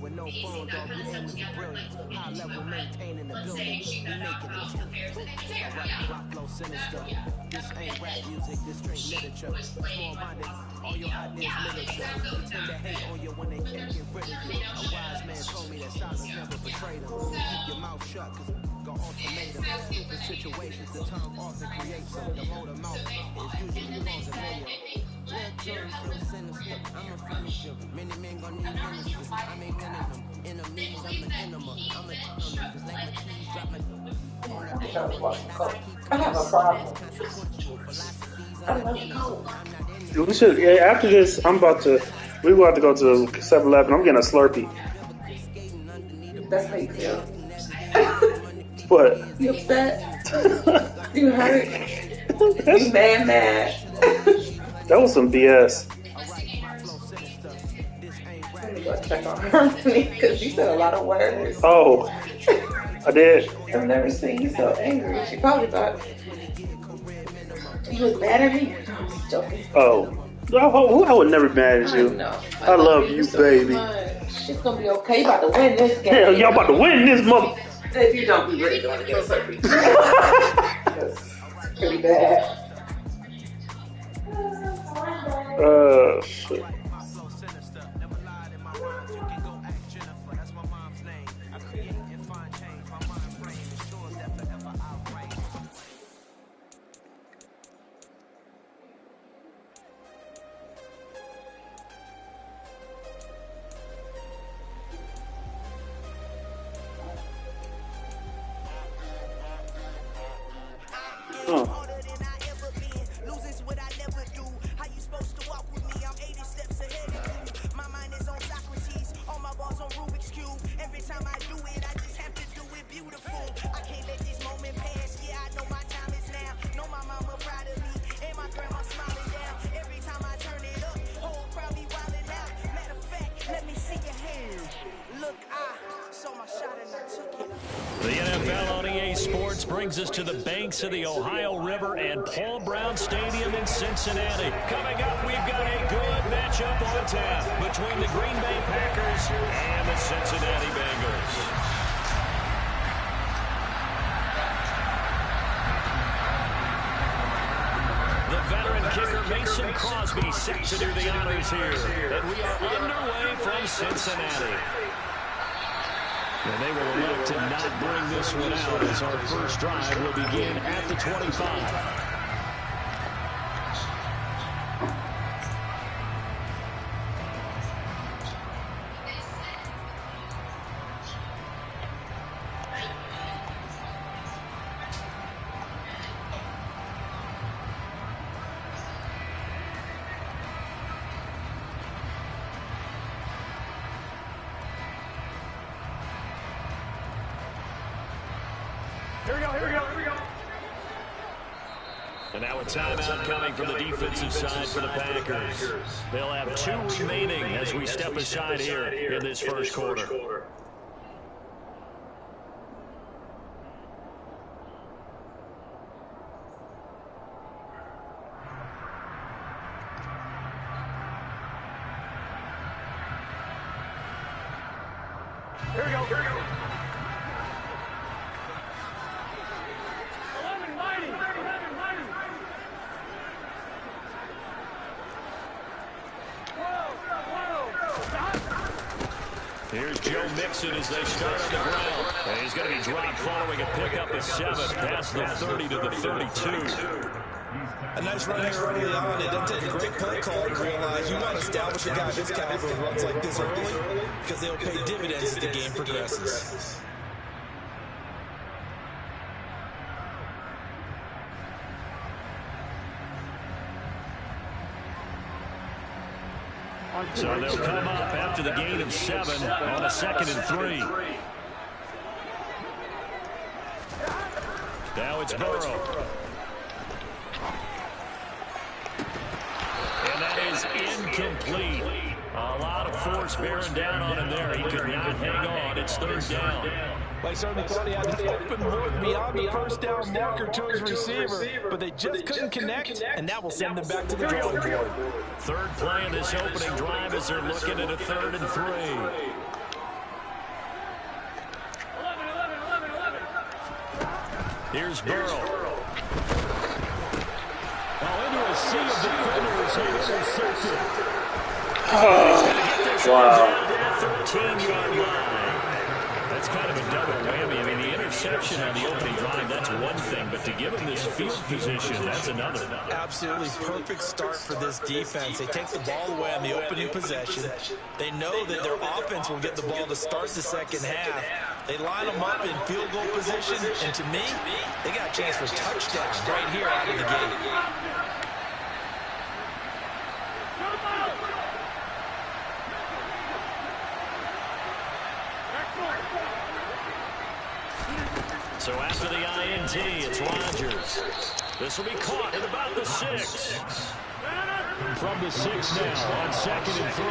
With no phone, dog, we aiming for brilliance. High level maintaining the building. We making it tillage. Rock flow sinister. This ain't rap music, this straight literature. Small minded, all your ideas literature. They tend to hate on you when they can't get rid of you. A wise man told me that silence never betrayed him. Keep your mouth shut, cause got ultimatum. Stupid situations, the tongue often creates them. The motor mouth is usually cause a mayor. Red tongue so sinister, I'm a finisher. Many men gon' need ministers, I make men of them. Enemies, I'm an enema. I'm a just like my keys drop my I have a problem. I love Kholl. We should, yeah, after this, we're about to go to 7-Eleven. I'm getting a Slurpee. That's how you feel. What? You upset? You hurt? You mad? That was some BS. Let me go check on Harmony because you said a lot of words. Oh, I did. I've never seen you so angry. She probably thought you was mad at me. No, I'm just joking. Oh, I would never be mad at you. I love you, so baby. It's gonna be okay. You about to win this game. Hell, y'all about to win this mother. If you don't, be really going to get a Slurpee. That's pretty bad. Shit. The NFL on EA Sports brings us to the banks of the Ohio River and Paul Brown Stadium in Cincinnati. Coming up, we've got a good matchup on tap between the Green Bay Packers and the Cincinnati Bengals. The veteran kicker Mason Crosby set to do the honors here. And we are underway from Cincinnati. And they will elect to not bring this one out as our first drive will begin at the 25. And now a timeout coming from the defensive side for the Packers. They'll have 2 remaining as we step aside here in this first quarter. Here we go. Here's Joe Mixon as they start on the ground. And he's going to be dropped following a pickup of 7 past the 30 to the 32. A nice run here early on. It doesn't take a great play call to realize you want to establish a guy this caliber with runs like this early because they'll pay dividends as the game progresses. So they'll come up after the gain of 7 on a 2nd and 3. Now it's Burrow. And that is incomplete. A lot of force bearing down on him there. He could not hang on. It's 3rd down. Well, he certainly thought he had an open look beyond the first down marker to his receiver, but they just couldn't connect, and that will send them back to the drawing board. 3rd play of this opening drive as they're looking at a 3rd and 3. Here's Burrow. Oh, into a sea of defenders and intercepted. Wow. 13-yard line. That's kind of a double whammy. I mean, the interception on the opening drive, that's one thing, but to give him this field position, that's another. Absolutely perfect start for this defense. They take the ball away on the opening possession. They know that their offense will get the ball to start the second half. They line them up in field goal position, and to me, they got a chance for a touchdown right here out of the gate. So after the INT, it's Rodgers. This will be caught at about the 6. From the 6 now on 2nd and 3.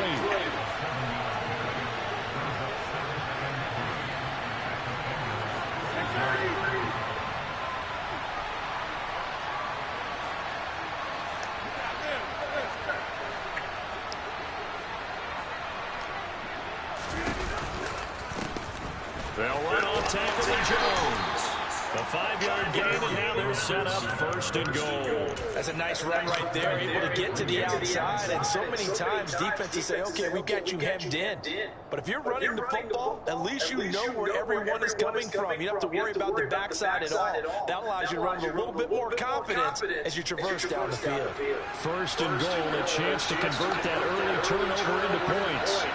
They'll run off tackle to Jones. A 5-yard gain, and now they're set up 1st and goal. That's a nice run right there, able to get to the outside. And so many times defenses say, okay, we've got you hemmed in. But if you're running the football, at least you know where everyone is coming from. You don't have to worry about the backside at all. That allows you to run with a little bit more confidence as you traverse down the field. 1st and goal, a chance to convert that early turnover into points.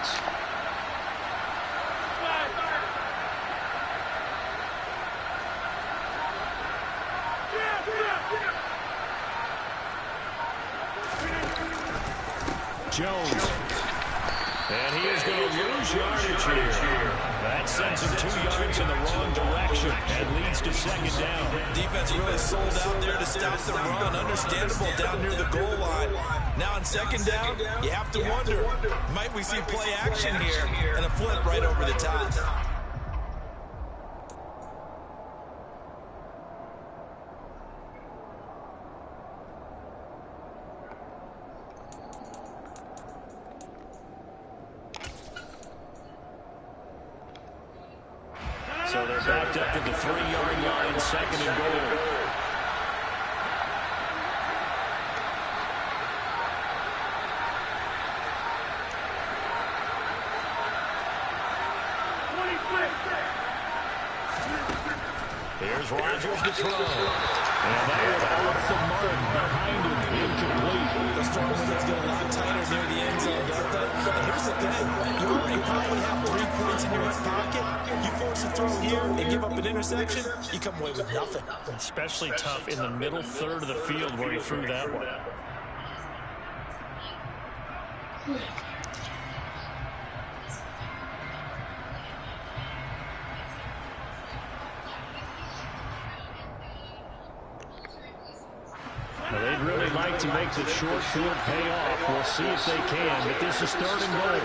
Jones. And he is going to lose yardage here. That sends him 2 yards in the wrong direction and leads to 2nd down. Defense really sold out there to stop the run. Understandable down near the goal line. Now on 2nd down, you have to wonder, might we see play action here and a flip right over the top? So they're backed up to the 3-yard line, 2nd and goal. Here's Rodgers to throw. And that is off the mark behind him, incomplete. The strong windows get a lot tighter near the end zone, don't they? And here's the thing. You already probably have 3 points in your hip pocket. You force a throw here and give up an interception, you come away with nothing. Especially tough in the middle third of the field where he threw that one. Now they'd really like to make the short field pay off. We'll see if they can, but this is 3rd and goal.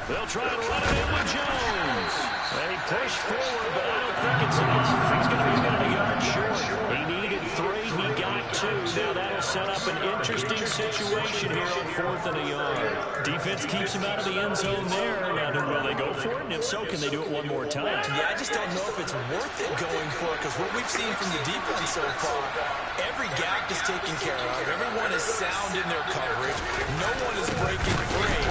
They'll try to run it in with Jones. They push forward, but I don't think it's enough. He's going to be about a yard short. He needed 3, he got 2. Now that'll set up an interesting situation here on 4th and a yard. Defense keeps him out of the end zone there. Now, will they go for it? And if so, can they do it one more time? Yeah, I just don't know if it's worth it going for it, because what we've seen from the defense so far, every gap is taken care of. Everyone is sound in their coverage. No one is breaking free.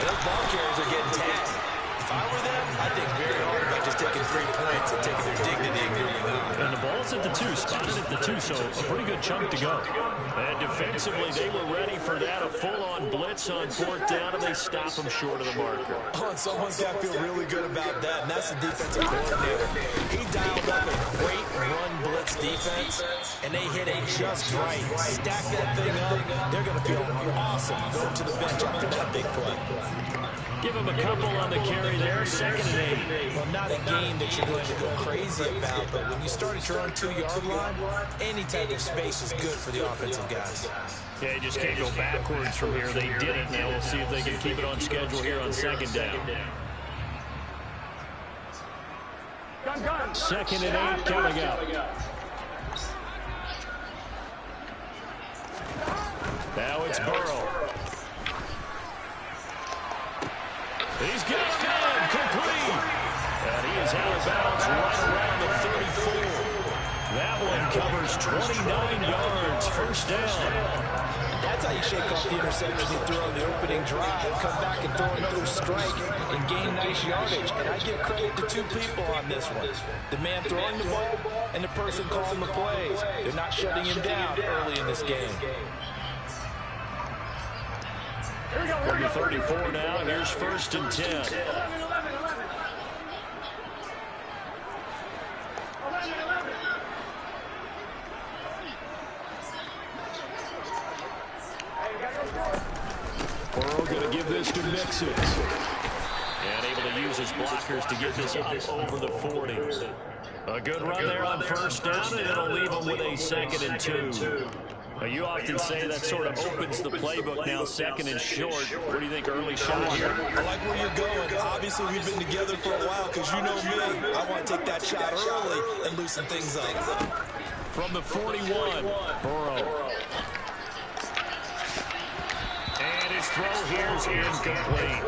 And those ball carriers are getting tagged. If I were them, I'd think very hard about just taking 3 points and taking their dignity and moving on. And the ball's at the 2, spotted at the 2, so a pretty good chunk to go. And defensively, they were ready for that, a full-on blitz on 4th down, and they stop them short of the marker. Oh, and someone's got to feel really good about that, and that's the defensive coordinator. He dialed up a great run blitz defense, and they hit it just right. Stack that thing up, they're going to feel awesome going to the bench after that big play. Give him a couple on the carry there, 2nd and 8. Well, not a game that you're going to go crazy about, but when you start at your own 2-yard line, any type of space is good for the offensive guys. Yeah, you just can't go backwards from here. They did it. Now we'll see if they can keep it on schedule here on 2nd down. 2nd and 8 coming up. Now it's Burrow. He's got him, complete. And he is out of bounds right around the 34. That one covers 29 yards. First down. That's how you shake off the interception he threw on the opening drive, come back and throw another strike and gain nice yardage. And I give credit to two people on this one. The man throwing the ball and the person calling the plays. They're not shutting him down early in this game. From the 34 now, here's first and 10. Burrow going to give this to Mixon. And able to use his blockers to get this up over the 40. A good run there on first down, and it'll leave him with a 2nd and 2. You often say that sort of opens the playbook now, 2nd and short. What do you think, early shot here? I like where you're going. Obviously, we've been together for a while because you know me. I want to take that shot early and loosen things up. From the 41, Burrow. And his throw here is incomplete.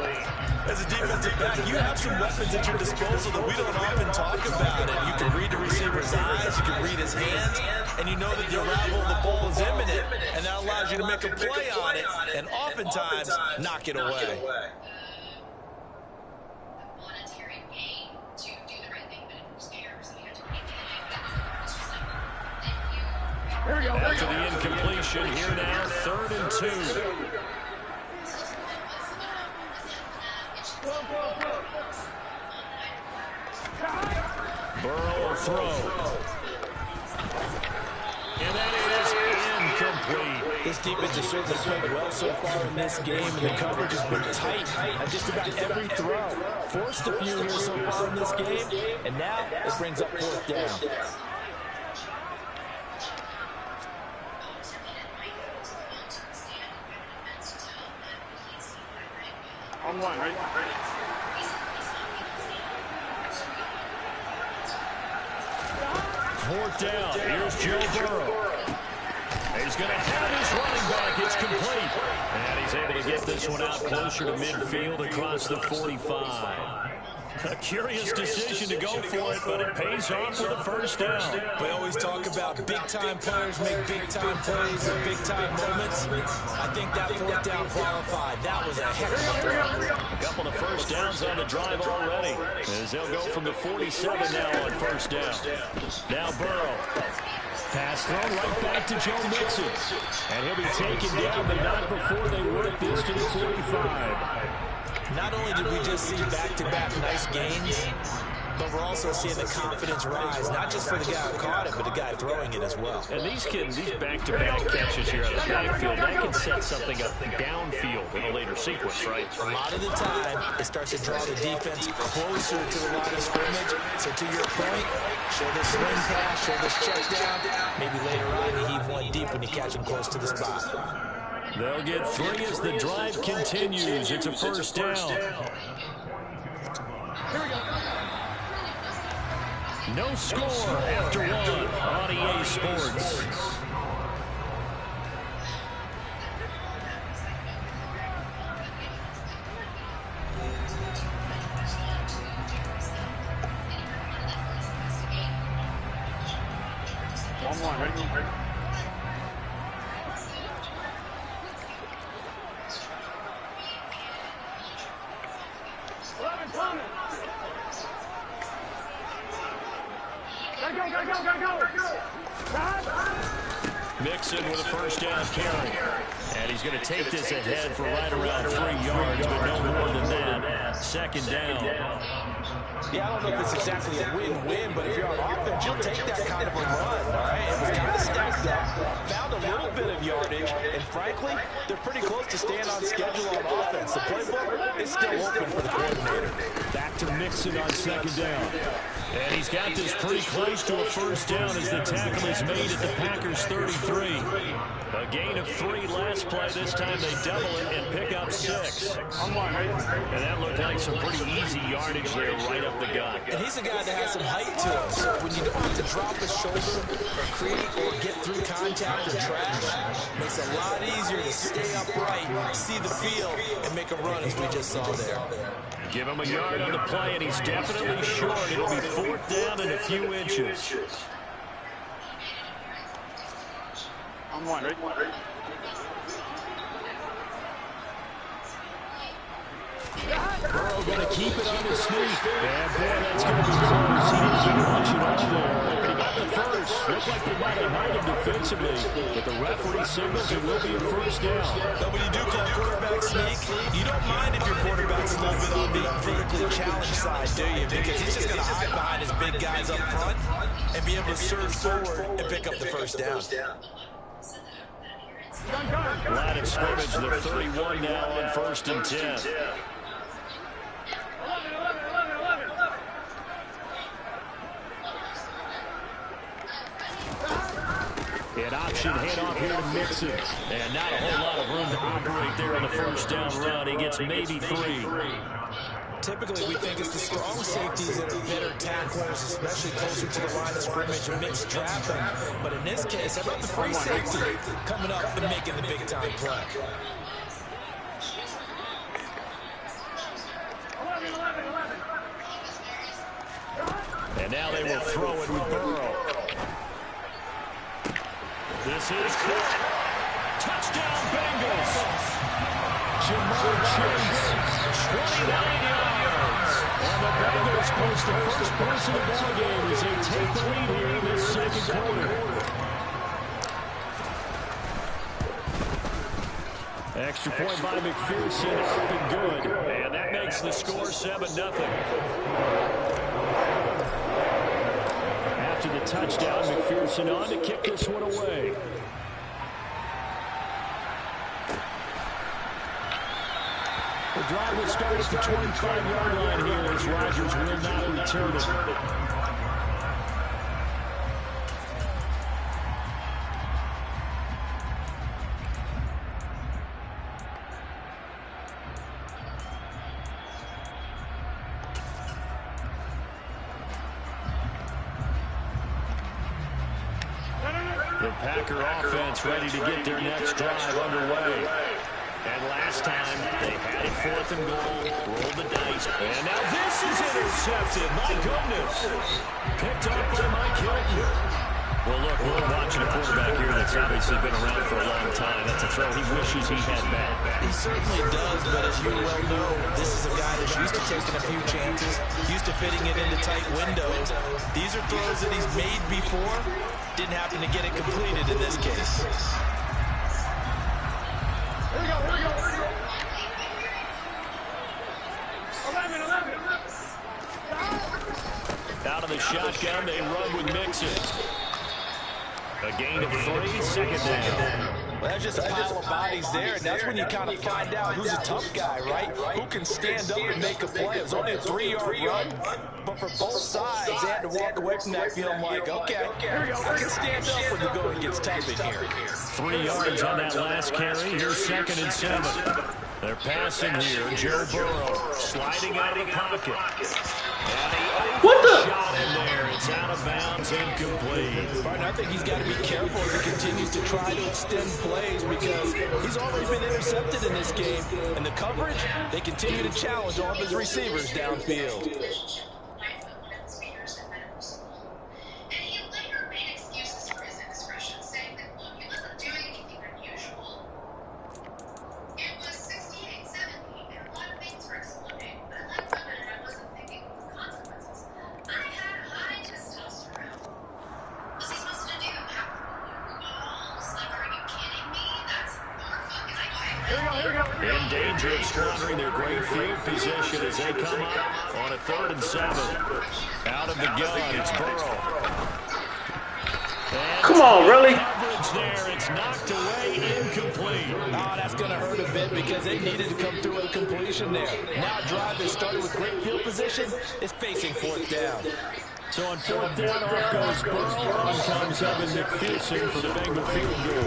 As a defensive back, you have some weapons at your disposal that we don't often talk about. And you can read the receiver's eyes, you can read his hands, and you know that the arrival of the ball is imminent, and that allows you to make a play on it, and oftentimes knock it away. After the incompletion, here now, 3rd and 2. Burrow will throw. And that is incomplete. This defense has certainly played well so far in this game, and the coverage has been tight on just about every throw. Forced a few here so far in this game, and now it brings up 4th down. On one, right? 4th down. Here's Joe Burrow. He's going to have his running back. It's complete. And he's able to get this one out closer to midfield across the 45. A curious decision to go for it, but it pays off with a 1st down. We always talk about big-time players make big-time plays at big-time moments. I think that 4th down qualified. That was a heck of a throw. A couple of 1st downs on the drive already, as they'll go from the 47 now on 1st down. Now Burrow. Pass thrown right back to Joe Mixon. And he'll be taken down, but not before they work this to the 45. Not only did we just see back-to-back nice gains, but we're also seeing the confidence rise, not just for the guy who caught it, but the guy throwing it as well. And these back-to-back catches here out of the backfield, that can set something up downfield in a later sequence, right? A lot of the time, it starts to draw the defense closer to the line of scrimmage. So to your point, show this swing pass, show this check down. Maybe later on, you heave one deep when you catch him close to the spot. They'll get 3 as the drive continues. It's a 1st down. No score after 1 on EA Sports. On one, right? Mixon with a 1st down carry. And he's going to take this ahead for right around 3 yards, but no more than that. 2nd down. Yeah, I don't know if it's exactly a win-win, but if you're on offense, you'll take that kind of a run, all right? It was kind of stacked up, found a little bit of yardage, and frankly, they're pretty close to staying on schedule on offense. The playbook is still open for the coordinator. Back to Mixon on 2nd down. And he's got this pretty close to a 1st down as the tackle is made at the Packers' 33. A gain of 3 last play. This time they double it and pick up 6. And that looked like some pretty easy yardage there right up the gut. And he's a guy that has some height to him. So when you don't have to drop his shoulder or create or get through contact or trash, it makes it a lot easier to stay upright, see the field, and make a run as we just saw there. Give him a yard on the play, and he's definitely short. It'll be 4th down and a few inches. I'm one, right? Burrow going to keep it on the sneak. And boy, that's going to be close. He didn't get much at all there, but he got the first. Looked like they might have held him defensively, but the referee signals it will be a 1st down. But when you do call quarterback sneak, you don't mind if your quarterback's a little bit on the vertically challenged side, do you? Because he's just going to hide behind his big guys up front and be able to surge forward and pick up the 1st down. Line of scrimmage, the 31 now on 1st and 10. An option handoff here to Mixon. And not a whole lot of room to operate there on the 1st down run. He gets maybe 3. Typically, we think it's the strong safeties that are better tacklers, especially closer to the line of scrimmage and mixed traffic. But in this case, how about the free safety coming up and making the big-time play? And now they will throw it with Burrow. This is Kholl. Touchdown, Bengals. Jamar Chase, 29 yards. And the Bengals post the first points of the ballgame as they take the lead here in this 2nd quarter. Extra point by McPherson, up and good. And that makes the score 7-0. After the touchdown, McPherson on to kick this one away. The drive will start at the 25-yard line here as Rodgers will not return it. The Packer offense ready to get their next drive underway. And last time, they had it 4th and goal, rolled the dice, and now this is intercepted. My goodness. Picked up by Mike Hilton. Well, look, we're watching a quarterback here that's obviously been around for a long time. That's a throw he wishes he had back. He certainly does, but as you well know, this is a guy that's used to taking a few chances, used to fitting it into tight windows. These are throws that he's made before. Didn't happen to get it completed in this case. Here we go. Out of the shotgun, they run with Mixon. A gain of 3, 2nd down. Well, that's just a pile of bodies there, and that's when you kind of find out who's a tough guy, right? Who can stand up and make a play. It was only a 3-yard run, but for both sides, they had to walk away from that feeling like, okay, I can stand up when the going gets tough in here. 3 yards on that last carry. Here's 2nd and 7. They're passing here. Joe Burrow sliding out of the pocket. What the? Shot in there. It's out of bounds, incomplete. Martin, I think he's got to be careful as he continues to try to extend plays because he's already been intercepted in this game. And the coverage, they continue to challenge all of his receivers downfield. In danger of squandering their great field position as they come up on a 3rd and 7. Out of the gun, it's Burrow. And Come on, really? Coverage there, it's knocked away, incomplete. Oh, that's going to hurt a bit because they needed to come through with a completion there. Now a drive that started with great field position is facing 4th down. So on 4th down, off goes Burrow. On comes Evan McPherson for the Bengal field goal.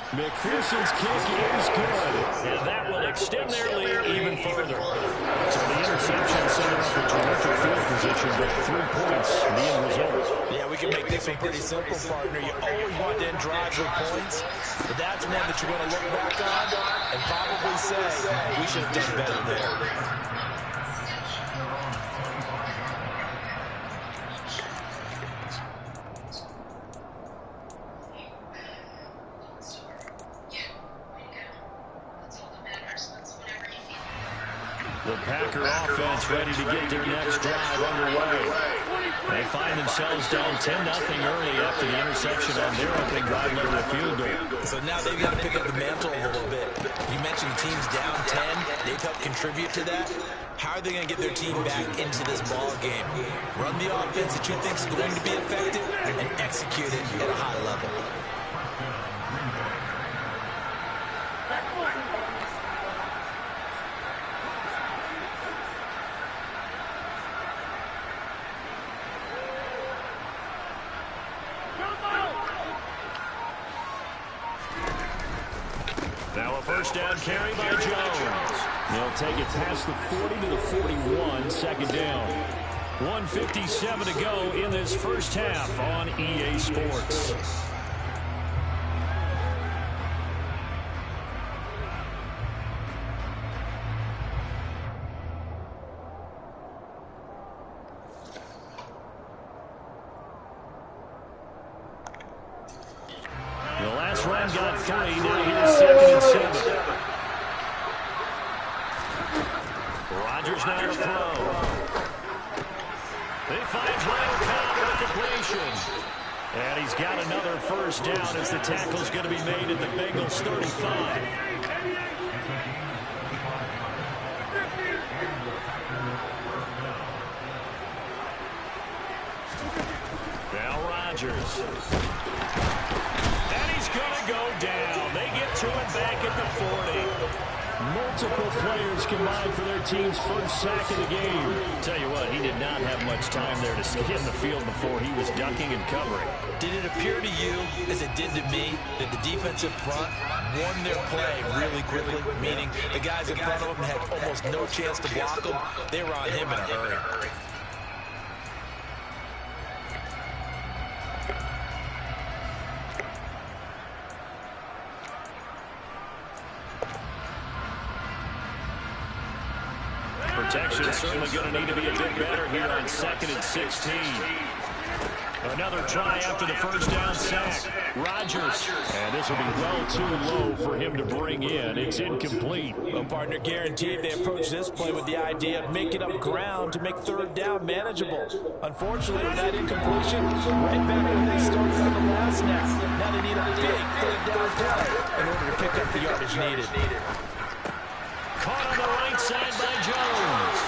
McPherson's kick is good, and that will extend their lead even further. So the interception set up a terrific field position, but 3 points, the end result. Yeah, we can make this one pretty simple, partner. You always want to end drives with points, but that's one that you're going to look back on and probably say, we should have done better there. The Packer offense ready to get their next drive underway. They find themselves down 10-0 early after the interception on their opening drive led to a field goal. So now they've got to pick up the mantle a little bit. You mentioned the team's down 10. They've helped contribute to that. How are they going to get their team back into this ball game? Run the offense that you think is going to be effective and execute it at a high level. Now a first down carry by Jones. They'll take it past the 40 to the 41, second down. 1:57 to go in this first half on EA Sports. The last run got 3. Now here's 2nd and 7. Rodgers now to throw. They find Ryan Cobb with a completion. And he's got another first down as the tackle's going to be made at the Bengals 35. Now Rodgers. And he's going to go down. They get to it back at the 40. Multiple players combined for their team's first sack of the game. Tell you what, he did not have much time there to skim the field before he was ducking and covering. Did it appear to you, as it did to me, that the defensive front won their play really quickly? Meaning the guys in front of them had almost no chance to block them. They were on him in a hurry. Protection is certainly going to need to be a bit better here on 2nd and 16. Another try after the first down sack. Rodgers. And this will be well too low for him to bring in. It's incomplete. Well, partner, guaranteed they approach this play with the idea of making up ground to make third down manageable. Unfortunately, with that incompletion, right back where they started on the last snap. Now they need a big third down play in order to pick up the yardage needed. Caught on the right side by Jones.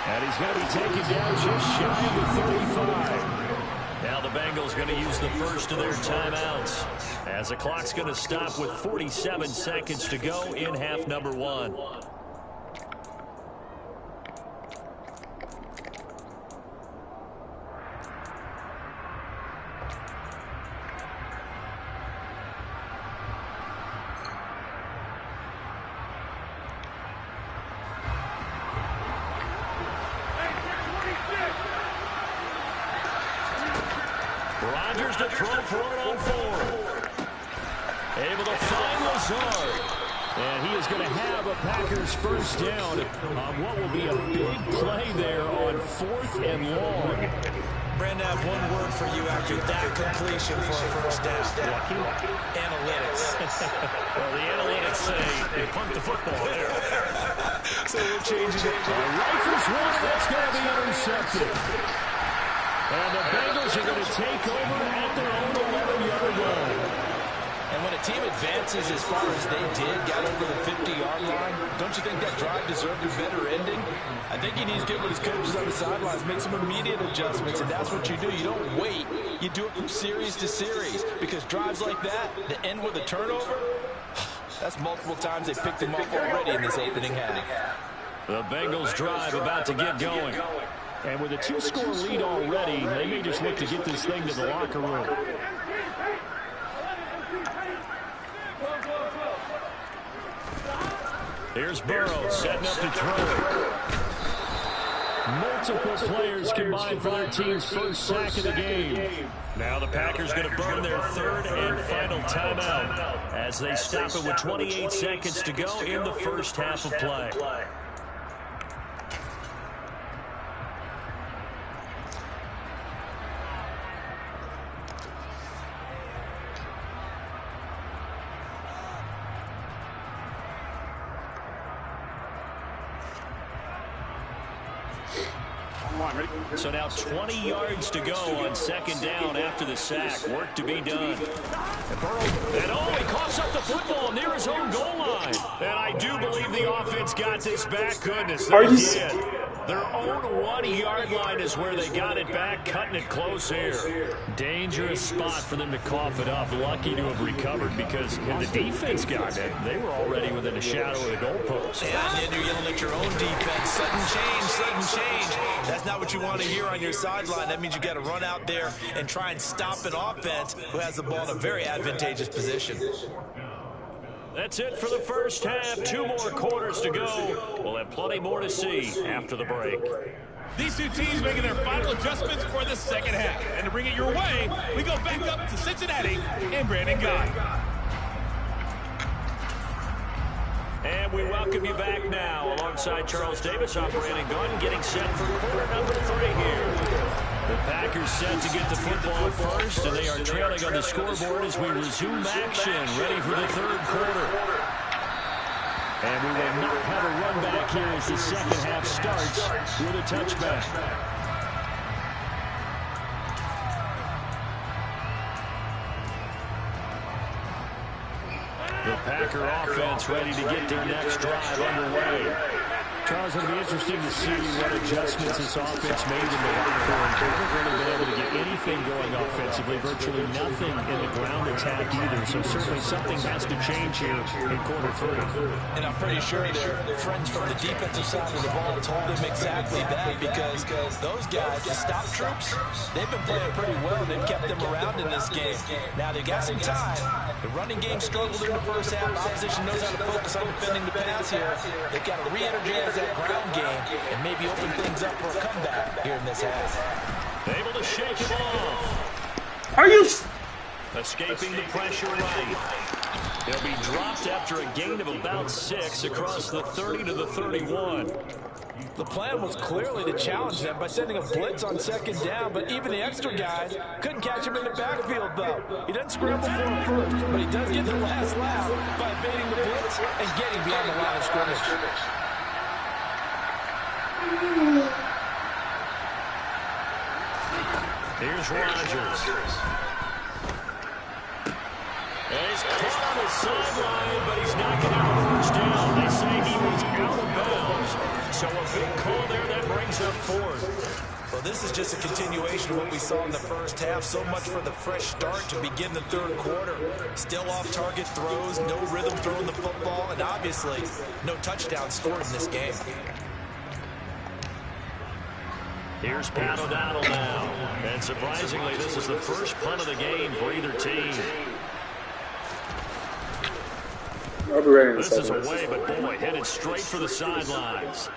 And he's going to be taken down just shy of the 35. Now the Bengals going to use the first of their timeouts as the clock's going to stop with 47 seconds to go in half number 1. Rodgers to throw for it on 4. Able to find Lazard. And he is going to have a Packers first down on what will be a big play there on 4th and long. Brandon, I have one word for you after that completion for a first down. Analytics. Well, the analytics say they pumped the football there. So we're changing it. Rifles one, that's going to be intercepted. And the Bengals are going to take over at their own 11-yard line. And when a team advances as far as they did, got over the 50-yard line, don't you think that drive deserved a better ending? I think he needs to get with his coaches on the sidelines, make some immediate adjustments, and that's what you do. You don't wait. You do it from series to series, because drives like that end with a turnover, that's multiple times they picked him up already in this opening half. The Bengals drive about to get going. And with a 2-score lead already, they may just look to get this thing to the locker room. Here's Burrow setting up to throw. Multiple players combined for their team's first sack of the game. Now the Packers going to burn their third and final timeout as they stop it with 28 seconds to go in the first half of play. So now 20 yards to go on second down after the sack. Work to be done. And Burrow, he coughs up the football near his own goal line. And I do believe the offense got this back. Goodness, they did. Their own 1-yard line is where they got it back, cutting it close here. Dangerous spot for them to cough it up. Lucky to have recovered because when the defense got it, they were already within a shadow of the goalpost. Yeah, and then you're yelling at your own defense. Sudden change, sudden change. That's not what you want to hear on your sideline. That means you got to run out there and try and stop an offense who has the ball in a very advantageous position. That's it for the first half. 2 more quarters to go. We'll have plenty more to see after the break. These two teams making their final adjustments for the second half. And to bring it your way, we go back up to Cincinnati and Brandon Guy. And we welcome you back now alongside Charles Davis. I'm Brandon Gunn getting set for quarter number 3 here. The Packers set to get the football first, and they are trailing on the scoreboard as we resume action, ready for the third quarter. And we will not have a run back here as the second half starts with a touchback. The Packer offense ready to get their next drive underway. Charles, it'll be interesting to see what adjustments this offense made in the locker room. They haven't really been able to get anything going offensively, virtually nothing in the ground attack either. So certainly something has to change here in quarter 3. And I'm pretty sure their friends from the defensive side of the ball told them exactly that, because those guys, the stop troops, they've been playing pretty well. They've kept them around in this game. Now they've got some time. The running game struggled in the first half. Opposition knows how to focus on defending the pass here. They've got to re-energize that ground game and maybe open things up for a comeback here in this half. Able to shake him off. Are you escaping the pressure right? He'll be dropped after a gain of about 6 across the 30 to the 31. The plan was clearly to challenge them by sending a blitz on second down, but even the extra guys couldn't catch him in the backfield, though. He doesn't scramble for him first, but he does get the last laugh by evading the blitz and getting beyond the line of scrimmage. Here's Rodgers. And he's caught on the sideline, but he's not going to have a first down. They say he was out of bounds. So a big call there that brings up 4th. Well, this is just a continuation of what we saw in the first half. So much for the fresh start to begin the third quarter. Still off-target throws, no rhythm throwing the football, and obviously no touchdown scored in this game. Here's Pat O'Donnell now. And surprisingly, this is the first punt of the game for either team. I'll be ready in This is away, but boy, headed straight for the sidelines.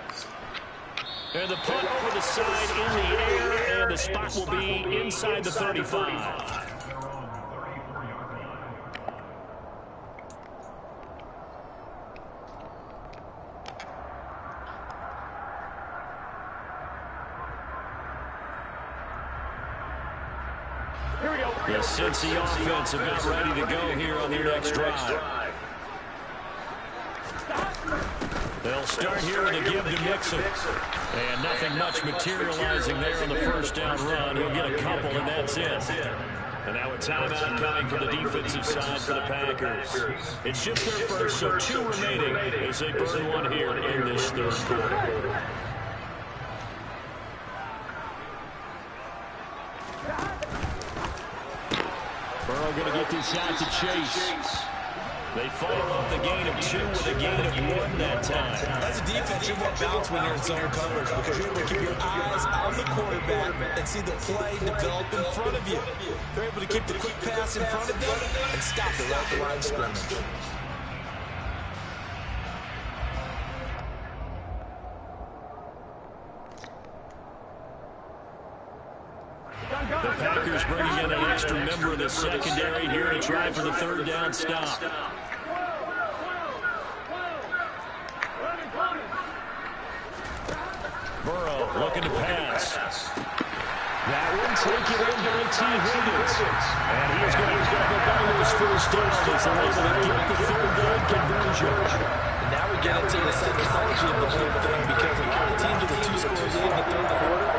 And the punt over the side in the air, and the spot will be inside the 35. The Cincy offense about ready to go here on their next drive. They'll start here with a give to Mixon. And nothing much materializing there on the first down run. He'll get a couple, and that's it. And now a timeout coming from the defensive side for the Packers. It's just their first, so 2 remaining as they burn one here in this third quarter. Burrow going to get this out to Chase. They follow up the gain of 2 with a gain of 1 that time. As a defense, you're more balanced when you're in zone coverage because you're able to keep your eyes on the quarterback and see the play develop in front of you. They're able to keep the quick pass in front of them and stop it right at the line of scrimmage. The Packers bringing in an extra member of the secondary here to try for the third down stop. Burrow looking to pass. That one taken into T. Higgins. And he is going to have the Bengals first down as they're able to get the third down conversion. And now we get into the psychology of the whole thing, because a lot of teams with a two-score lead in the third quarter,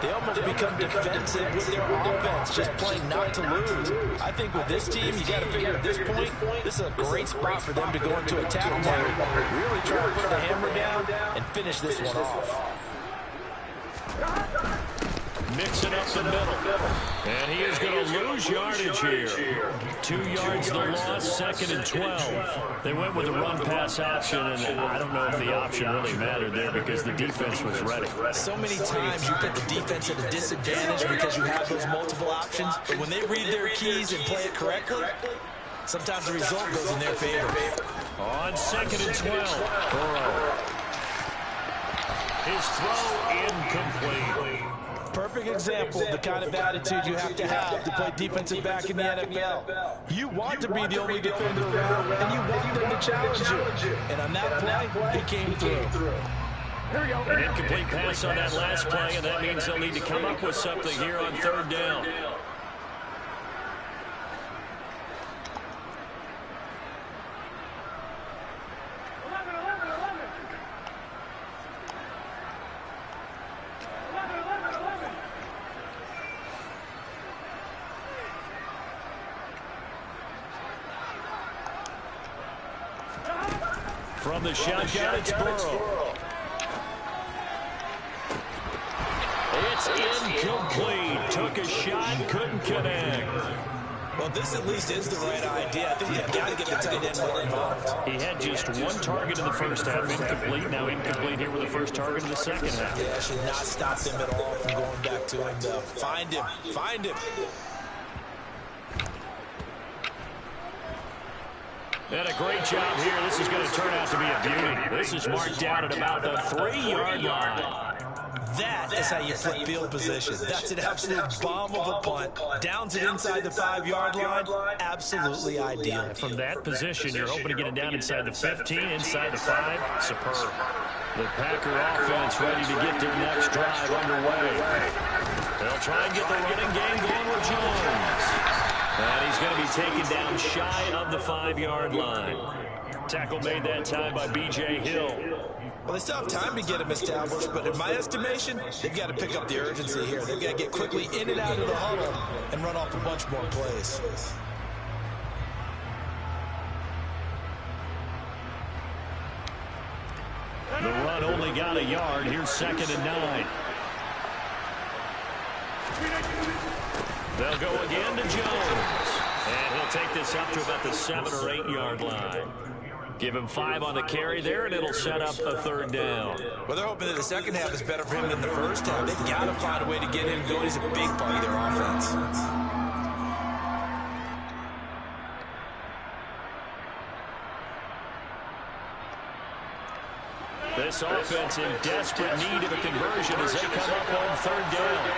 they almost become defensive with their offense, just playing not to lose. I think with this team, you got to figure at this point, this is a great spot for them to go into attack mode, really try to put the hammer down and finish this one off. Mixing up the middle. And he is going to lose yardage here. 2 yards the loss, 2nd and 12. They went with the run-pass option, and I don't know if the option really mattered there because the defense was ready. So many times you put the defense at a disadvantage because you have those multiple options, but when they read their keys and play it correctly, sometimes the result goes in their favor. On 2nd and 12, Burrow. His throw incomplete. Perfect example of the kind of attitude you have to play defensive back in the NFL. You want to be the only defender around, and you want them to challenge you. And on that play, he came through. An incomplete pass on that last play, and that means they'll need to come up with something here on third down. From the shotgun, it's Burrow. It's incomplete. Took a shot, couldn't connect. Well, this at least is the right idea. I think they've got to get the tight end more involved. He had just one target in the first half, incomplete. Now incomplete here with the first target in the second half. Yeah, should not stop them at all from going back to him, though. Find him. Find him. And a great job here. This is going to turn out to be a beauty. This is marked out at about the 3-yard line. That is how you flip field position. That's an absolute bomb of a punt. Downs it inside the 5-yard line. Absolutely ideal. From that position, you're hoping to get it down inside the 15, inside the 5. Superb. The Packer offense ready to get their next drive underway. They'll try and get the running game going with Jones. And he's going to be taken down shy of the 5-yard line. Tackle made that time by B.J. Hill. Well, they still have time to get him established, but in my estimation, they've got to pick up the urgency here. They've got to get quickly in and out of the huddle and run off a bunch more plays. The run only got a yard. Here's 2nd and 9. They'll go again to Jones. And he'll take this up to about the 7 or 8 yard line. Give him 5 on the carry there, and it'll set up a third down. Well, they're hoping that the second half is better for him than the first half. They've got to find a way to get him going. He's a big part of their offense. This offense in desperate need of a conversion as they come up on third down.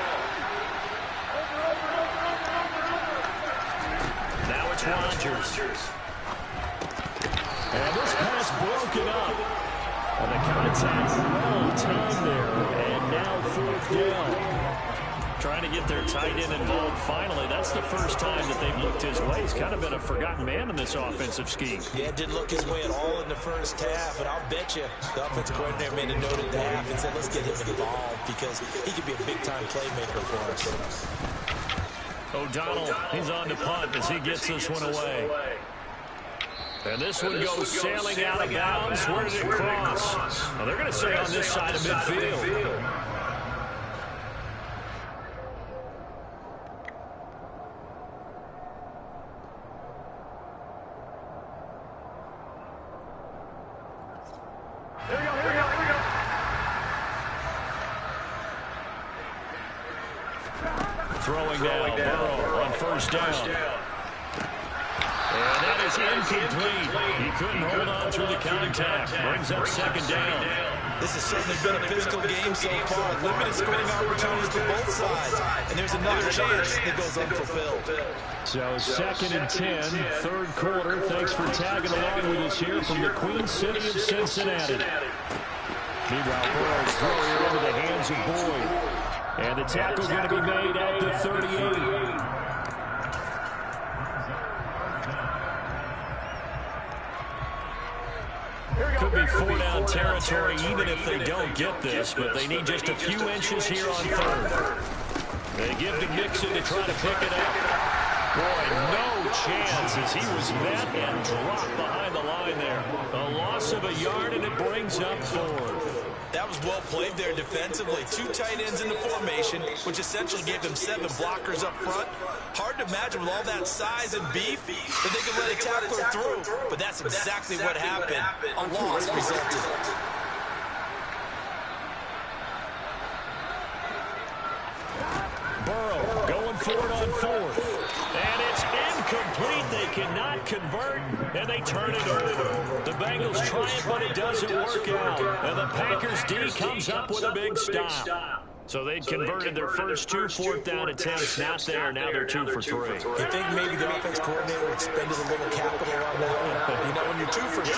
Now it's Rodgers. And this pass broken up. And the contact well timed there. And now fourth down. Trying to get their tight end involved finally. That's the first time that they've looked his way. He's kind of been a forgotten man in this offensive scheme. Yeah, didn't look his way at all in the first half, but I'll bet you the offensive coordinator made a note at the half and said, let's get him involved because he could be a big-time playmaker for us. O'Donnell, he's on to punt as he gets this one away. And this one goes sailing out of bounds. Where did it cross? Well, they're going to say on this side of midfield. Throwing now, Burrow on first down. And that is incomplete. He couldn't hold on through the contact. Brings up second down. This has certainly been a physical game so far. Limited scoring opportunities for both sides. And there's another chance that goes unfulfilled. So 2nd and 10, third quarter. Thanks for tagging along with us here from the Queen City of Cincinnati. Meanwhile, Burrow's throw here into the hands of Boyd. And the tackle going to be made at the 38. Could be 4-down territory even if they don't get this, but they need just a few inches here on 3rd. They give to Mixon to try to pick it up. Boy, no chance as he was met and dropped behind the line there. A loss of a yard, and it brings up 4th. That was well played there defensively. 2 tight ends in the formation, which essentially gave them 7 blockers up front. Hard to imagine with all that size and beef that they could let a tackler through. But that's exactly what happened. A loss resulted. Burrow going for it on 4th. And it's incomplete. They cannot convert, and they turn it over. The Bengals try it, but it doesn't work out. And the Packers D comes up with a big stop. So they'd converted their first 2 4th-down attempts. Not there. Now they're 2 for 3. You think maybe the offense coordinator expended a little capital on that one? You know, when you're 2 for 2, you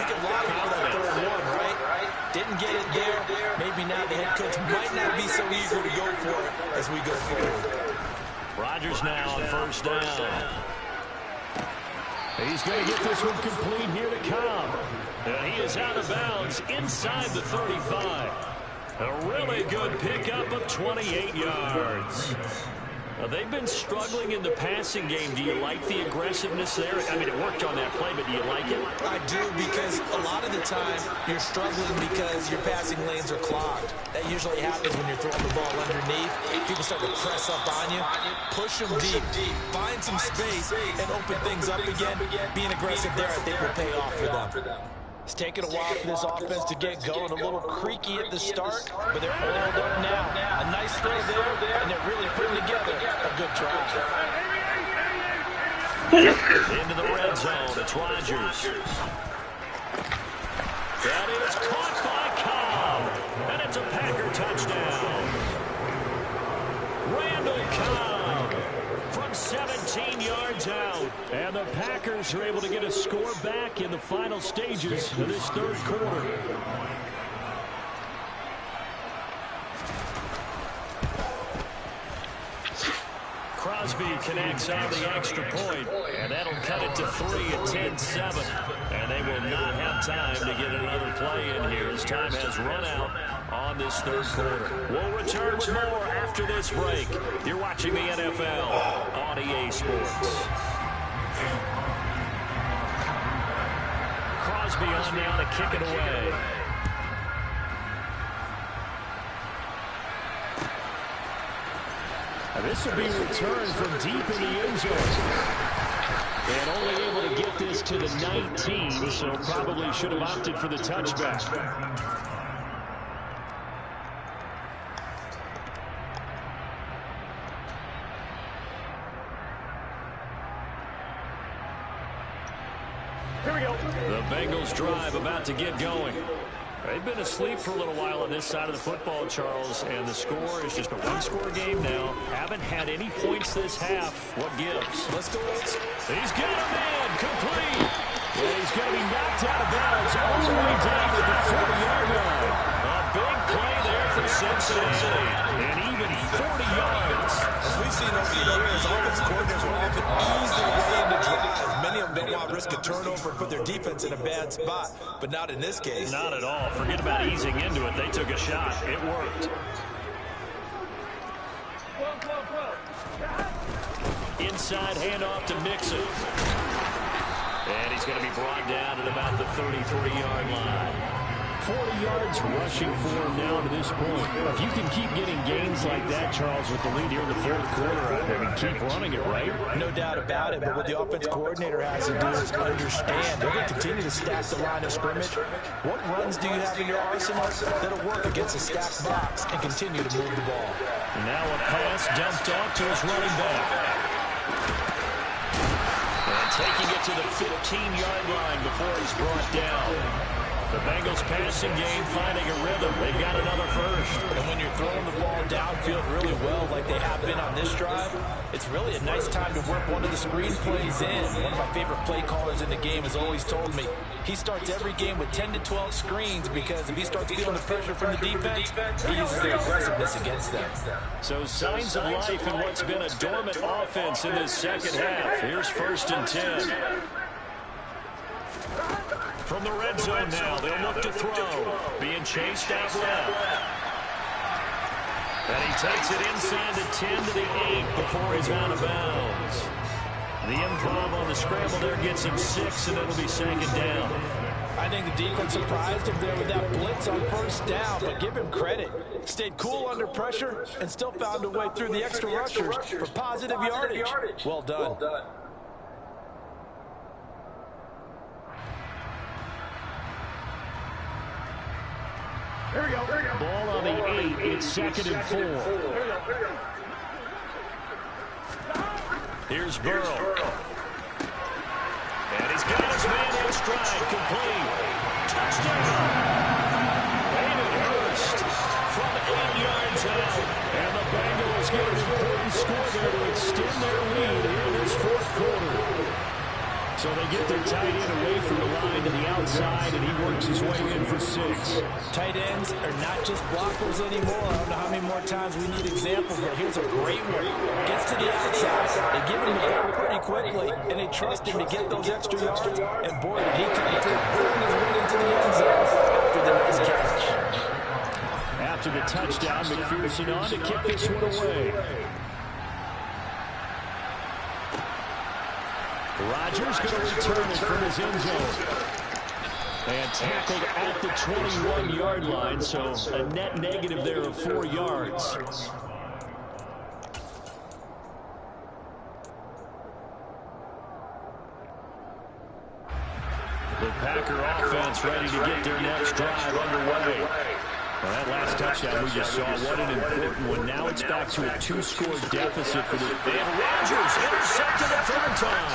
can lock it for that 3rd one, right? Didn't get it there. Maybe now the head coach might not be so eager to go for it as we go forward. Rodgers now on 1st down. He's going to get this one complete here to Cobb. And he is out of bounds inside the 35. A really good pickup of 28 yards. They've been struggling in the passing game. Do you like the aggressiveness there? I mean, it worked on that play, but do you like it? I do, because a lot of the time you're struggling because your passing lanes are clogged. That usually happens when you're throwing the ball underneath. People start to press up on you. Push them deep. Find some space and open things up again. Being aggressive there, I think, will pay off for them. It's taken a while for this offense to get going. A little creaky at the start, but they're oiled up now. A nice throw there, and they're really putting together a good drive. Into the red zone, it's Rodgers. That is caught by Cobb, and it's a Packer touchdown. Randall Cobb from 17 yards out. And the Packers are able to get a score back in the final stages of this 3rd quarter. Crosby connects on the extra point, and that'll cut it to 3 at 10-7. And they will not have time to get another play in here as time has run out on this 3rd quarter. We'll return with more after this break. You're watching the NFL on EA Sports. Crosby on now to kick it away. This will be returned from deep in the end zone. And only able to get this to the 19, so probably should have opted for the touchback. Here we go. The Bengals drive about to get going. They've been asleep for a little while on this side of the football, Charles, and the score is just a one-score game now. Haven't had any points this half. What gives? Let's go. He's got him in, complete. And he's going to be knocked out of bounds all the way down to the 40-yard line. A big play there for Cincinnati, and even 40 yards. As we've seen over the years, offensive coordinators will often ease their way into drives. Many of them don't want to risk a turnover and put their defense in a bad spot, but not in this case. Not at all. Forget about easing into it. They took a shot. It worked. Inside handoff to Mixon. And he's going to be brought down at about the 33-yard line. 40 yards rushing for him now to this point. If you can keep getting gains like that, Charles, with the lead here in the 4th quarter, I mean, keep running it, right? No doubt about it, but what the offense coordinator has to do is understand. They're going to continue to stack the line of scrimmage. What runs do you have in your arsenal that'll work against a stacked box and continue to move the ball? Now a pass dumped off to his running back. And taking it to the 15-yard line before he's brought down. The Bengals passing game finding a rhythm. They've got another first. And when you're throwing the ball downfield really well like they have been on this drive, it's really a nice time to work one of the screen plays in. One of my favorite play callers in the game has always told me he starts every game with 10 to 12 screens because if he starts feeling the pressure from the defense, he uses their aggressiveness against them. So signs of life in what's been a dormant offense in this second half. Here's 1st and 10. From the red zone now, they'll look to throw. Being chased out left. And he takes it inside the 10 to the 8 before he's out of bounds. The improv on the scramble there gets him 6, and it'll be 2nd down. I think the defense surprised him there with that blitz on 1st down, but give him credit. Stayed cool under pressure and still found a way through the extra rushers for positive yardage. Well done. Here we go. Ball on the 8. It's 2nd and 4. Here's Burrow. And he's got his man in stride. Complete. Touchdown. David Hurst from 8 yards out. And the Bengals get an important score there to extend their lead in this 4th quarter. So they get their tight end away from the line to the outside, and he works his way in for 6. Tight ends are not just blockers anymore. I don't know how many more times we need examples, but here's a great one. Gets to the outside. They give him the ball pretty quickly, and they trust him to get those extra yards. And boy, did he come through, pulling his way into the end zone after the nice catch. After the touchdown, McPherson on to kick this one away. Rodgers going to return it from his end zone. And tackled at the 21-yard line, so a net negative there of 4 yards. The Packer offense ready to get their next drive underway. Well, that last touchdown we just saw, what an important one. Now it's back to a 2-score deficit for the... And Rodgers intercepted the 3rd time.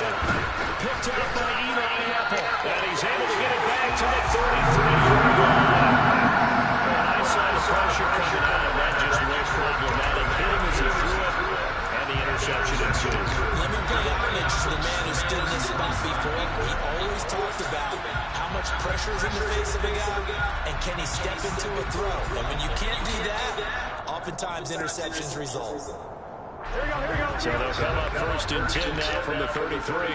Picked up by Eli Apple. And he's able to get it back to the 33-yard line. Well, I saw the pressure coming out, and that just looked problematic. Hit him as he threw it, and the interception ensues. Let me pay homage to the man who stood in this spot before. He always talked about how much pressure is in the face of a guy, and can he step into a throw? And when you can't do that, oftentimes interceptions result. Here we go. So they'll come up 1st and 10 now from the 33.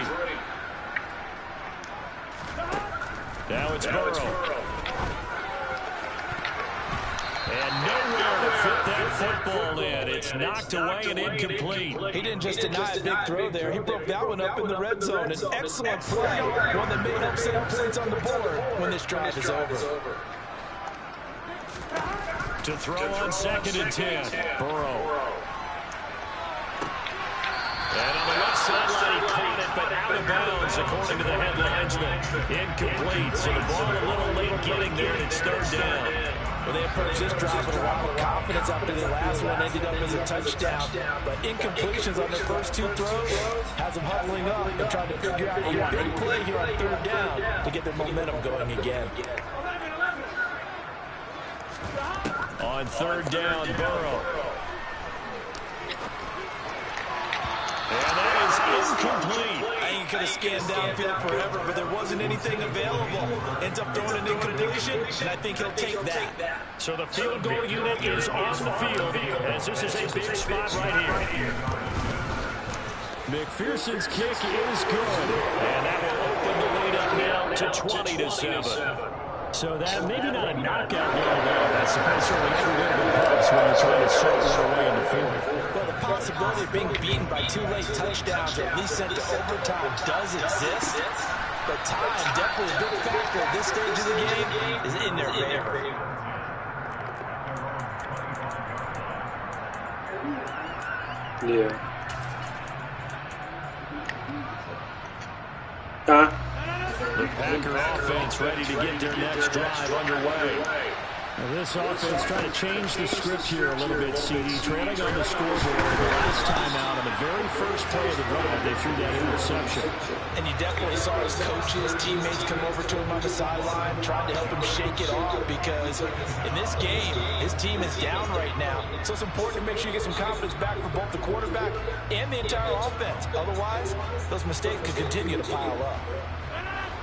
Now it's Burrow. And nowhere to fit that football in. It's knocked away and incomplete. He didn't just deny a big throw there. He broke that one up in the red zone. An excellent play. One that may help save points on the board when this drive is over. To throw on 2nd and 10. Burrow. And on the left sideline, he caught it, but out of bounds, according to the headlinesman. Incomplete, so the ball a little late getting there, and it's 3rd down. Well, they approached this drive with a lot of confidence after the last one ended up as a touchdown. But incompletions on their first 2 throws has them huddling up and trying to figure out a big play here on 3rd down to get their momentum going again. On 3rd down, Burrow. And that is incomplete. I think he could have scanned downfield forever, but there wasn't anything available. Ends up throwing an incompletion, and I think he'll take that. So the field goal unit is on the field, as this is a big spot right here. McPherson's kick is good, and that will open the lead up now to 20-7. So that maybe not a knockout blow, though. I suppose certainly every little bit helps when you're trying to sort one away in the field. Well, the possibility of being beaten by 2 late touchdowns or at least sent to overtime does exist. But time, definitely a big factor at this stage of the game, is in their favor. Yeah. The Packer offense ready to get their next drive underway. This offense trying to change the script here a little bit, CD. Trailing on the scoreboard the last time out on the very first play of the drive, they threw that interception. And you definitely saw his coaches, teammates come over to him on the sideline, trying to help him shake it off because in this game, his team is down right now. So it's important to make sure you get some confidence back for both the quarterback and the entire offense. Otherwise, those mistakes could continue to pile up.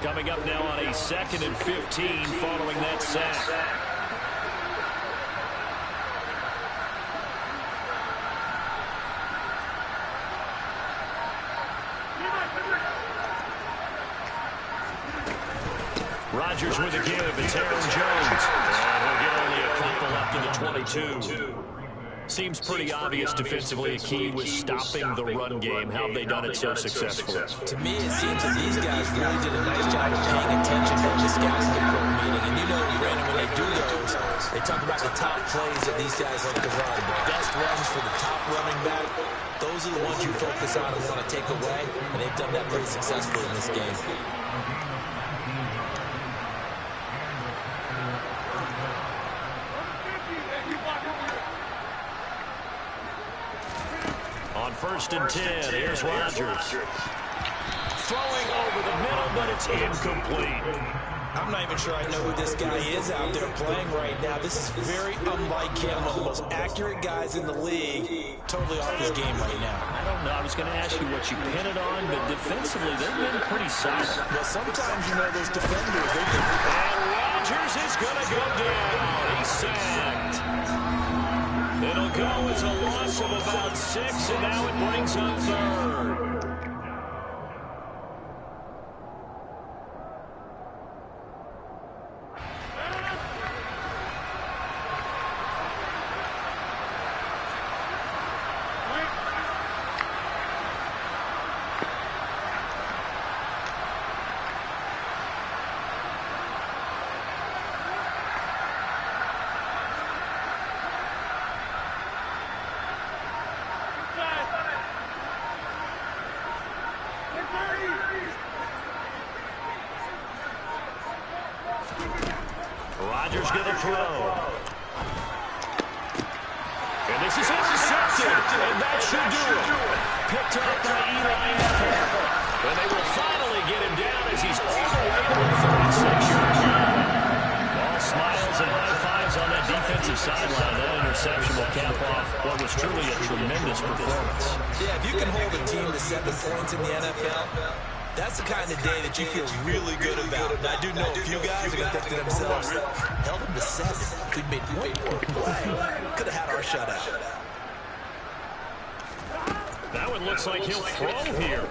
Coming up now on a 2nd and 15 following that sack. Rodgers with a give. It's Aaron Jones. And he'll get only a couple up to the 22. Seems pretty obvious defensively a key was stopping the run game. How have they done it so successfully? To me, it seems that these guys really did a nice job of paying attention to the scouting report meeting. And you know, Brandon, when they do those, they talk about the top plays that these guys like to run. The best runs for the top running back. Those are the ones you focus on and want to take away. And they've done that pretty successfully in this game. On 1st and 10, here's Rodgers. Throwing over the middle, but it's incomplete. I'm not even sure I know who this guy is out there playing right now. This is very unlike him, one of the most accurate guys in the league. Totally off his game right now. I don't know. I was going to ask you what you pin it on, but defensively, they've been pretty solid. Well, sometimes, you know, those defenders, they think... And Rodgers is going to go down. He's sacked. It'll go as a loss of about 6, and now it brings up 3rd. Rodgers going to throw. And this is intercepted. And that should do it. Picked up by Eli Apple. And they will finally get him down as he's all the way to the 36-yard line. All smiles and high fives on that defensive sideline. That interception will cap off what was truly a tremendous performance. Yeah, if you can hold a team to 7 points in the NFL, that's the kind of day that you feel really good about. And I do know a few guys are going to think to themselves, held them to 7. If we made one more play, could have had our shutout. That one looks like he'll throw here.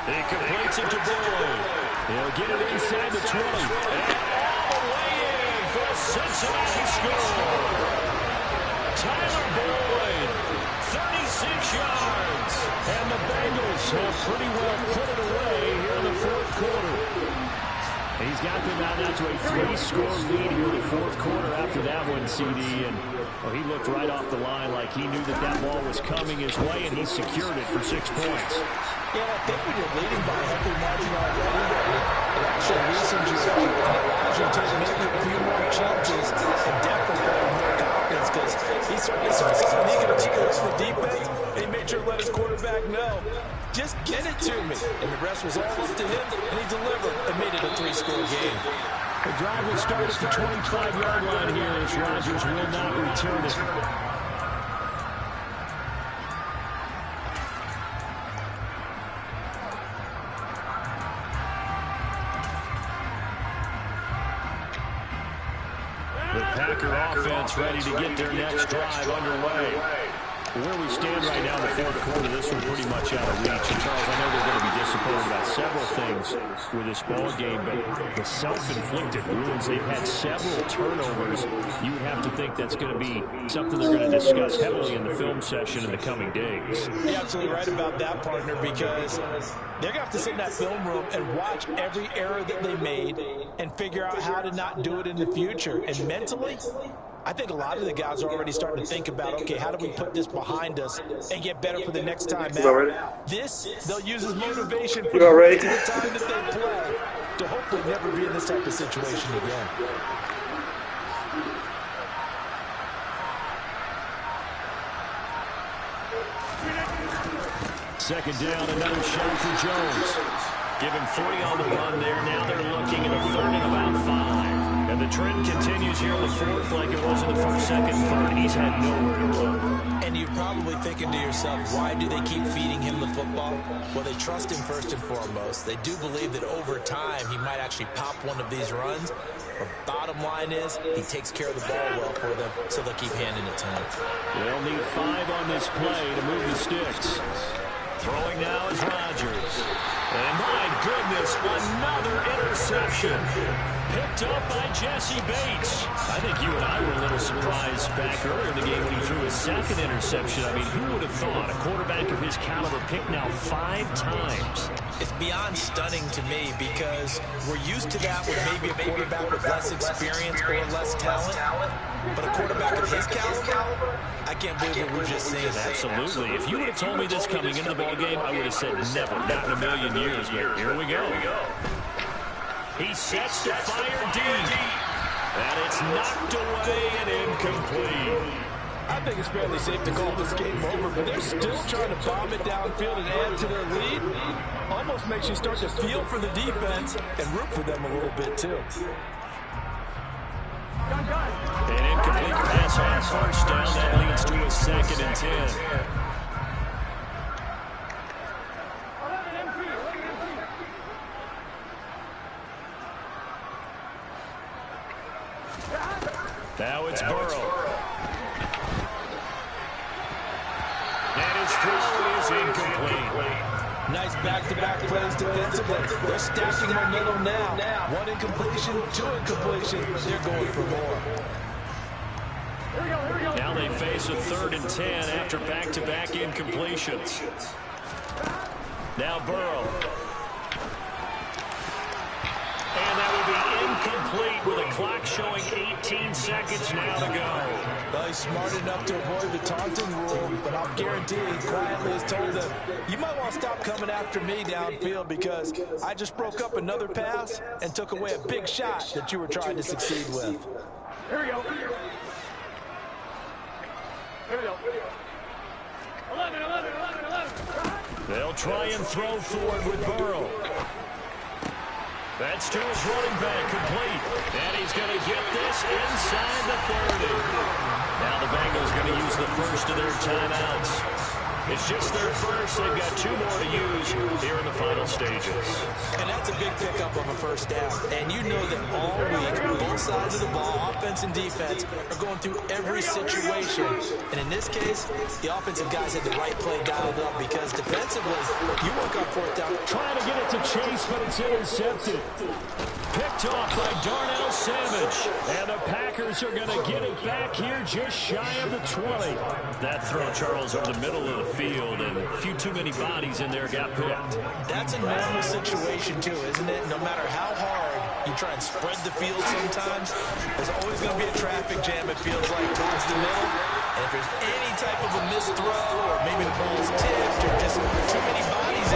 He completes it to Boyd. He'll get it inside the 20. And all the way in for a Cincinnati score. Tyler Boyd, 36 yards. And the Bengals have pretty well put it away here in the 4th quarter. He's got them out now to a 3-score lead here in the 4th quarter after that one, CD. And well, he looked right off the line like he knew that that ball was coming his way, and he secured it for 6 points. Yeah, I think when you're leading by a healthy margin already, it actually loosens you up and allows you to take maybe a few more chances and definitely more confidence because he certainly saw something he could exploit the defense, and he made sure to let his quarterback know, just get it to me. And the rest was all up to him, and he delivered and made it a 3-score game. The drive will start at the 25-yard line here as Rodgers will not return it. The Packer offense ready to get their next drive underway. Where we stand right now in the 4th quarter, this one pretty much out of reach. And Charles, I know they're going to be disappointed about several things with this ball game, but the self-inflicted wounds, they've had several turnovers. You would have to think that's going to be something they're going to discuss heavily in the film session in the coming days. You're absolutely right about that, partner, because they're going to have to sit in that film room and watch every error that they made and figure out how to not do it in the future. And mentally, I think a lot of the guys are already starting to think about, okay, how do we put this behind us and get better for the next time out? This, they'll use as motivation for the rest of the time that they play to hopefully never be in this type of situation again. Second down, another shot for Jones. Give him 3 on the run there. Now they're looking at a third and about 5. And the trend continues here in the fourth like it was in the first, second, third. He's had nowhere to run. And you're probably thinking to yourself, why do they keep feeding him the football? Well, they trust him first and foremost. They do believe that over time he might actually pop one of these runs. But bottom line is he takes care of the ball well for them, so they'll keep handing it to him. They'll need 5 on this play to move the sticks. Throwing now is Rodgers. And my goodness, another interception. Picked up by Jesse Bates. I think you and I were a little surprised back earlier in the game when he threw his second interception. I mean, who would have thought a quarterback of his caliber picked now 5 times? It's beyond stunning to me because we're used to that with maybe a quarterback with less experience or less talent. But a quarterback of his caliber, I can't believe what we've just seen. Absolutely. If you would have told me this coming into the ballgame, I would have said never, not in a million years. But here we go. He sets to fire deep. And it's knocked away and incomplete. I think it's fairly safe to call this game over, but they're still trying to bomb it downfield and add to their lead. Almost makes you start to feel for the defense and root for them a little bit, too. An incomplete pass on first down. That leads to a 2nd and 10. Now it's Burrow. And his throw is incomplete. Nice back-to-back plays defensively. They're stacking momentum now. 1 incompletion, 2 incompletions. They're going for more. Now they face a 3rd and 10 after back-to-back incompletions. Now Burrow. And that will be incomplete with a clock showing 18 seconds now to go. Well, he's smart enough to avoid the taunting rule, but I'll guarantee he quietly has told them, you might want to stop coming after me downfield because I just broke up another pass and took away a big shot that you were trying to succeed with. Here we go. Here we go. 11. They'll try and throw forward with Burrow. That's to his running back, complete. And he's going to get this inside the 30. Now the Bengals going to use the first of their timeouts. It's just their first. They've got 2 more to use here in the final stages. And that's a big pickup of a first down. And you know that all week, both sides of the ball, offense and defense, are going through every situation. And in this case, the offensive guys had the right play dialed up because defensively, you work on 4th down. Trying to get it to Chase, but it's intercepted. Picked off by Darnell Savage. And the Packers are going to get it back here just shy of the 20. That throw, Charles, over the middle of the field, and a few too many bodies in there got picked. That's a normal situation, too, isn't it? No matter how hard you try and spread the field sometimes, there's always going to be a traffic jam, it feels like, towards the middle. And if there's any type of a missed throw, or maybe the ball's tipped, or just too many bodies